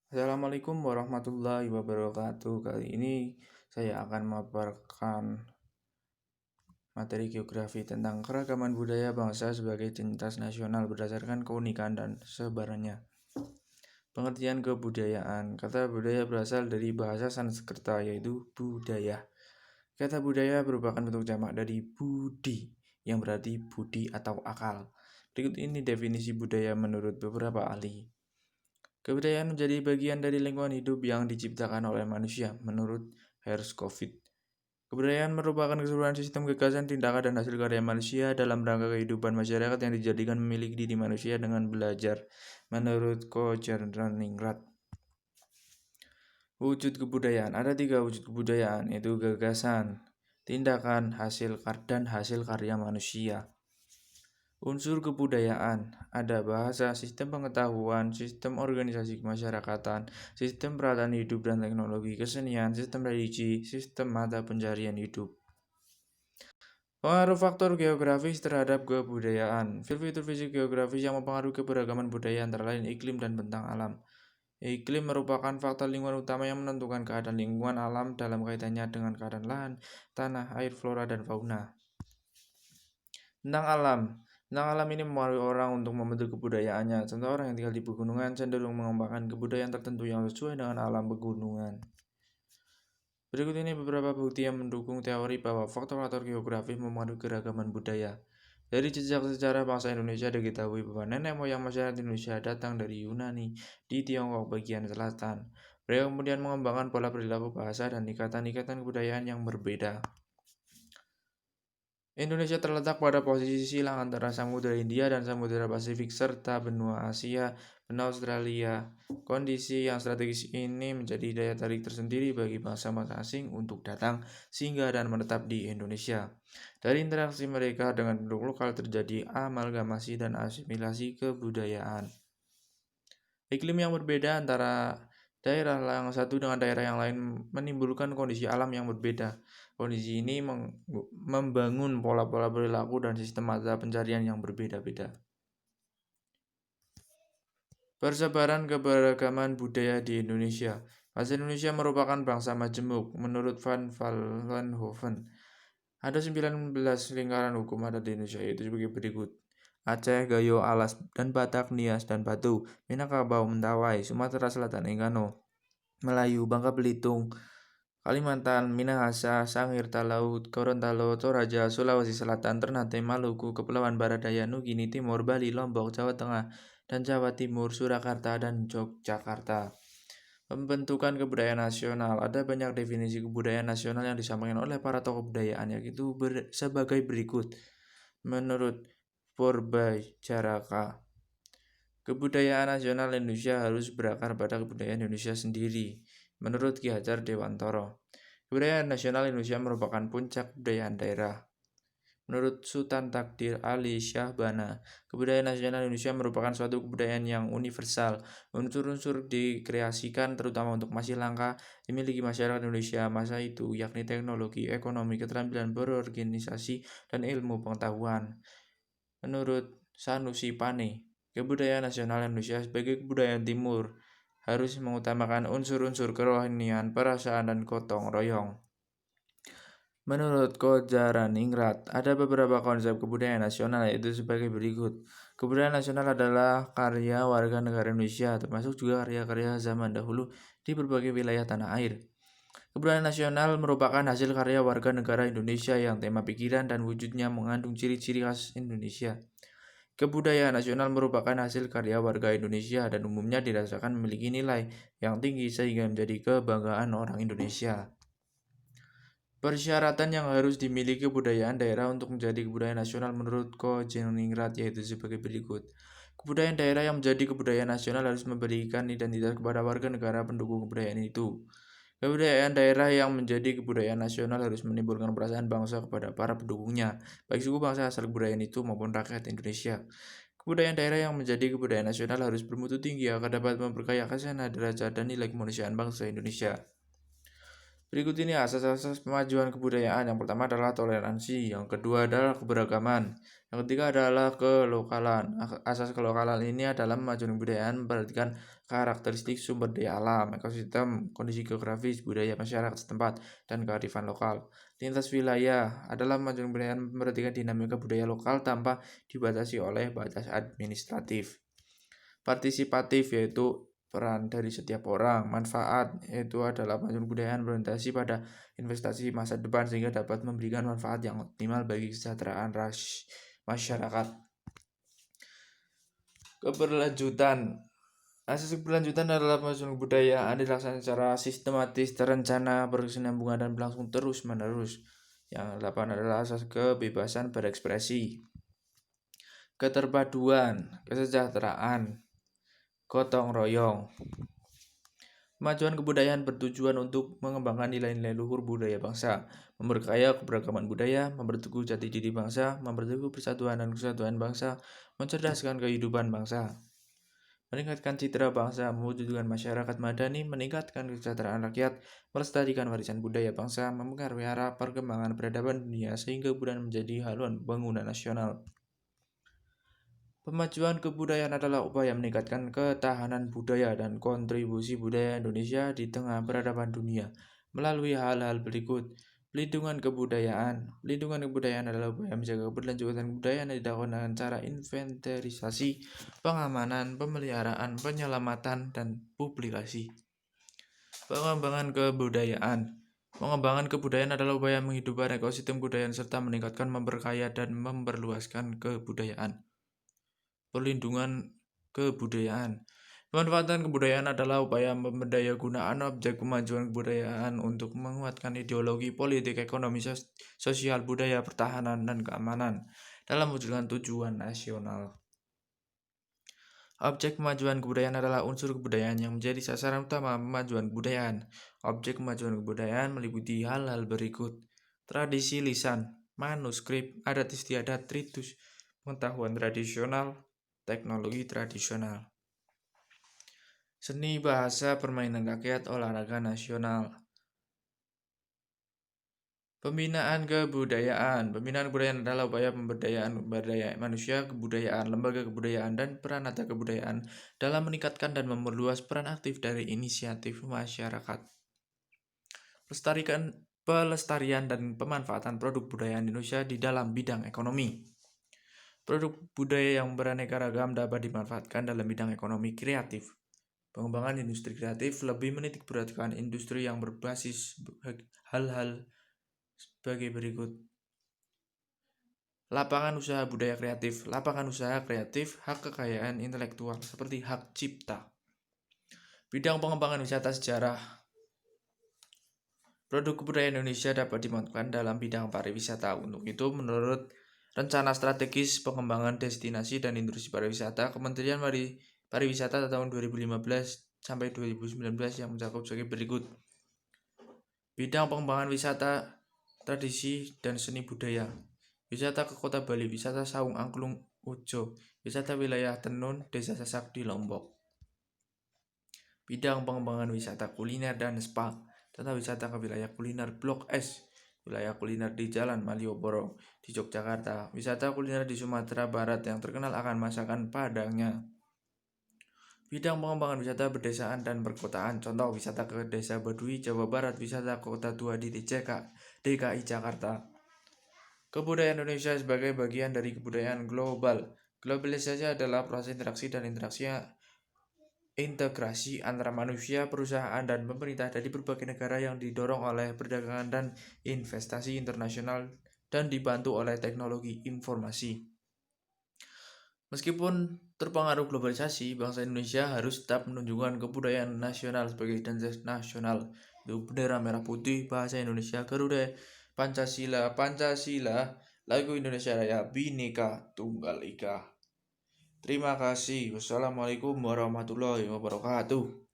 Assalamualaikum warahmatullahi wabarakatuh. Kali ini saya akan memaparkan materi geografi tentang keragaman budaya bangsa sebagai identitas nasional berdasarkan keunikan dan sebarannya. Pengertian kebudayaan. Kata budaya berasal dari bahasa Sanskerta yaitu budaya. Kata budaya merupakan bentuk jamak dari budi yang berarti budi atau akal. Berikut ini definisi budaya menurut beberapa ahli. Kebudayaan menjadi bagian dari lingkungan hidup yang diciptakan oleh manusia, menurut Herskovit. Kebudayaan merupakan keseluruhan sistem gagasan, tindakan, dan hasil karya manusia dalam rangka kehidupan masyarakat yang dijadikan memiliki diri manusia dengan belajar, menurut Kocherningrad. Wujud kebudayaan. Ada 3 wujud kebudayaan, yaitu gagasan, tindakan, dan hasil karya manusia. Unsur kebudayaan ada bahasa, sistem pengetahuan, sistem organisasi kemasyarakatan, sistem peralatan hidup dan teknologi, kesenian, sistem religi, sistem mata pencarian hidup. Pengaruh faktor geografis terhadap kebudayaan. Fitur fisik geografis yang mempengaruhi keberagaman budaya antara lain iklim dan bentang alam. Iklim merupakan faktor lingkungan utama yang menentukan keadaan lingkungan alam dalam kaitannya dengan keadaan lahan, tanah, air, flora, dan fauna. Bentang alam. Bentang alam ini mempengaruhi orang untuk membentuk kebudayaannya. Contoh orang yang tinggal di pegunungan cenderung mengembangkan kebudayaan tertentu yang sesuai dengan alam pegunungan. Berikut ini beberapa bukti yang mendukung teori bahwa faktor-faktor geografis mempengaruhi keragaman budaya. Dari jejak sejarah bangsa Indonesia diketahui bahwa nenek moyang masyarakat Indonesia datang dari Yunani di Tiongkok bagian selatan. Mereka kemudian mengembangkan pola perilaku bahasa dan ikatan-ikatan kebudayaan yang berbeda. Indonesia terletak pada posisi silang antara Samudra Hindia dan Samudra Pasifik serta benua Asia, benua Australia. Kondisi yang strategis ini menjadi daya tarik tersendiri bagi bangsa-bangsa asing untuk datang, singgah, dan menetap di Indonesia. Dari interaksi mereka dengan penduduk lokal terjadi amalgamasi dan asimilasi kebudayaan. Iklim yang berbeda antara daerah yang satu dengan daerah yang lain menimbulkan kondisi alam yang berbeda. Kondisi ini membangun pola-pola perilaku dan sistem mata pencarian yang berbeda-beda. Persebaran keberagaman budaya di Indonesia. Bangsa Indonesia merupakan bangsa majemuk menurut Van Vollenhoven. Ada 19 lingkaran hukum adat di Indonesia, yaitu sebagai berikut. Aceh, Gayo, Alas, dan Batak, Nias, dan Batu, Minangkabau, Mentawai, Sumatera Selatan, Enggano, Melayu, Bangka Belitung, Kalimantan, Minahasa, Sangir, Talaut, Gorontalo, Toraja, Sulawesi Selatan, Ternate, Maluku, Kepulauan Baradaya, Nugini, Timur, Bali, Lombok, Jawa Tengah, dan Jawa Timur, Surakarta, dan Yogyakarta. Pembentukan kebudayaan nasional. Ada banyak definisi kebudayaan nasional yang disampaikan oleh para tokoh kebudayaan, yaitu sebagai berikut. Menurut Porbajaraka, kebudayaan nasional Indonesia harus berakar pada kebudayaan Indonesia sendiri. Menurut Ki Hajar Dewantoro, kebudayaan nasional Indonesia merupakan puncak kebudayaan daerah. Menurut Sultan Takdir Ali Syahbana, kebudayaan nasional Indonesia merupakan suatu kebudayaan yang universal. Unsur-unsur dikreasikan terutama untuk masih langka dimiliki masyarakat Indonesia masa itu, yakni teknologi, ekonomi, keterampilan berorganisasi, dan ilmu pengetahuan. Menurut Sanusi Pane, kebudayaan nasional Indonesia sebagai kebudayaan timur harus mengutamakan unsur-unsur kerohanian, perasaan, dan gotong royong. Menurut Kocherningrad, ada beberapa konsep kebudayaan nasional, yaitu sebagai berikut. Kebudayaan nasional adalah karya warga negara Indonesia, termasuk juga karya-karya zaman dahulu di berbagai wilayah tanah air. Kebudayaan nasional merupakan hasil karya warga negara Indonesia yang tema pikiran dan wujudnya mengandung ciri-ciri khas Indonesia. Kebudayaan nasional merupakan hasil karya warga Indonesia dan umumnya dirasakan memiliki nilai yang tinggi sehingga menjadi kebanggaan orang Indonesia. Persyaratan yang harus dimiliki kebudayaan daerah untuk menjadi kebudayaan nasional menurut Kocherningrad yaitu sebagai berikut. Kebudayaan daerah yang menjadi kebudayaan nasional harus memberikan identitas kepada warga negara pendukung kebudayaan itu. Kebudayaan daerah yang menjadi kebudayaan nasional harus menimbulkan perasaan bangsa kepada para pendukungnya, baik suku bangsa asal kebudayaan itu maupun rakyat Indonesia. Kebudayaan daerah yang menjadi kebudayaan nasional harus bermutu tinggi agar dapat memperkaya khazanah, derajat, dan nilai kemanusiaan bangsa Indonesia. Berikut ini asas-asas pemajuan kebudayaan. Yang pertama adalah toleransi, yang kedua adalah keberagaman, yang ketiga adalah kelokalan. Asas kelokalan ini adalah pemajuan kebudayaan memperhatikan karakteristik sumber daya alam, ekosistem, kondisi geografis, budaya masyarakat setempat, dan kearifan lokal. Lintas wilayah adalah pemajuan kebudayaan memperhatikan dinamika budaya lokal tanpa dibatasi oleh batas administratif. Partisipatif yaitu peran dari setiap orang. Manfaat yaitu adalah pemajuan kebudayaan berorientasi pada investasi masa depan sehingga dapat memberikan manfaat yang optimal bagi kesejahteraan masyarakat. Keberlanjutan. Asas keberlanjutan adalah pemajuan kebudayaan dilaksanakan secara sistematis, terencana, berkesinambungan, dan berlangsung terus-menerus. Yang 8 adalah asas kebebasan berekspresi, keterpaduan, kesejahteraan, gotong royong. Pemajuan kebudayaan bertujuan untuk mengembangkan nilai-nilai luhur budaya bangsa, memperkaya keberagaman budaya, memperteguh jati diri bangsa, memperteguh persatuan dan kesatuan bangsa, mencerdaskan kehidupan bangsa, meningkatkan citra bangsa, mewujudkan masyarakat madani, meningkatkan kesejahteraan rakyat, melestarikan warisan budaya bangsa, memelihara perkembangan peradaban dunia sehingga budaya menjadi haluan bangunan nasional. Pemajuan kebudayaan adalah upaya meningkatkan ketahanan budaya dan kontribusi budaya Indonesia di tengah peradaban dunia melalui hal-hal berikut. Pelindungan kebudayaan. Pelindungan kebudayaan adalah upaya menjaga keberlanjutan kebudayaan yang dilakukan dengan cara inventarisasi, pengamanan, pemeliharaan, penyelamatan, dan publikasi. Pengembangan kebudayaan. Pengembangan kebudayaan adalah upaya menghidupkan ekosistem kebudayaan serta meningkatkan, memperkaya, dan memperluaskan kebudayaan. Perlindungan kebudayaan. Pemanfaatan kebudayaan adalah upaya pemberdayaan objek pemajuan kebudayaan untuk menguatkan ideologi, politik, ekonomi, sosial, budaya, pertahanan, dan keamanan dalam mewujudkan tujuan nasional. Objek pemajuan kebudayaan adalah unsur kebudayaan yang menjadi sasaran utama pemajuan kebudayaan. Objek pemajuan kebudayaan meliputi hal-hal berikut: tradisi lisan, manuskrip, adat istiadat, ritus, pengetahuan tradisional, teknologi tradisional, seni, bahasa, permainan rakyat, olahraga nasional. Pembinaan kebudayaan. Pembinaan kebudayaan adalah upaya pemberdayaan manusia, kebudayaan, lembaga kebudayaan, dan peranata kebudayaan dalam meningkatkan dan memperluas peran aktif dari inisiatif masyarakat. Pelestarian dan pemanfaatan produk budaya Indonesia di dalam bidang ekonomi. Produk budaya yang beraneka ragam dapat dimanfaatkan dalam bidang ekonomi kreatif. Pengembangan industri kreatif lebih menitik beratkan industri yang berbasis hal-hal sebagai berikut. Lapangan usaha budaya kreatif. Lapangan usaha kreatif hak kekayaan intelektual seperti hak cipta. Bidang pengembangan wisata sejarah. Produk kebudayaan Indonesia dapat dimanfaatkan dalam bidang pariwisata. Untuk itu, menurut Rencana Strategis Pengembangan Destinasi dan Industri Pariwisata Kementerian Pariwisata tahun 2015 sampai 2019 yang mencakup sebagai berikut. Bidang pengembangan wisata, tradisi, dan seni budaya. Wisata ke Kota Bali, wisata Saung Angklung Ujo, wisata wilayah Tenun, Desa Sasak di Lombok. Bidang pengembangan wisata kuliner dan spa, tata wisata ke wilayah kuliner Blok S, wilayah kuliner di Jalan Malioboro di Yogyakarta, wisata kuliner di Sumatera Barat yang terkenal akan masakan Padangnya. Bidang pengembangan wisata berdesaan dan perkotaan, contoh wisata ke Desa Baduy, Jawa Barat, wisata ke Kota Tua di DKI Jakarta. Kebudayaan Indonesia sebagai bagian dari kebudayaan global. Globalisasi adalah proses interaksi dan integrasi antara manusia, perusahaan, dan pemerintah dari berbagai negara yang didorong oleh perdagangan dan investasi internasional dan dibantu oleh teknologi informasi. Meskipun terpengaruh globalisasi, bangsa Indonesia harus tetap menunjukkan kebudayaan nasional sebagai identitas nasional. Itu bendera merah putih, bahasa Indonesia, Garuda, Pancasila, lagu Indonesia Raya, Bhinneka Tunggal Ika. Terima kasih. Wassalamualaikum warahmatullahi wabarakatuh.